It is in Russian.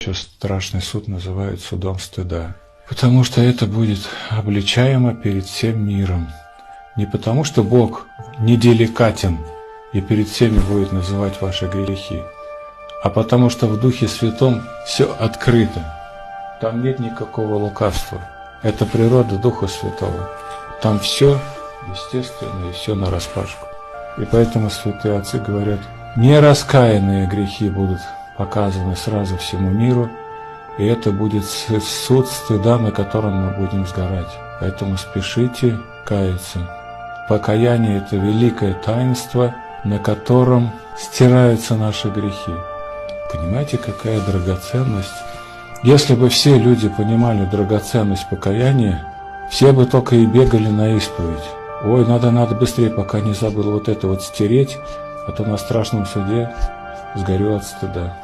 Сейчас страшный суд называют судом стыда, потому что это будет обличаемо перед всем миром. Не потому что Бог неделикатен и перед всеми будет называть ваши грехи, а потому что в Духе Святом все открыто. Там нет никакого лукавства. Это природа Духа Святого. Там все естественно и все нараспашку. И поэтому святые отцы говорят, нераскаянные грехи будут показаны сразу всему миру, и это будет суд стыда, на котором мы будем сгорать. Поэтому спешите каяться. Покаяние – это великое таинство, на котором стираются наши грехи. Понимаете, какая драгоценность? Если бы все люди понимали драгоценность покаяния, все бы только и бегали на исповедь. Ой, надо быстрее, пока не забыл вот это вот стереть, а то на страшном суде сгорю от стыда.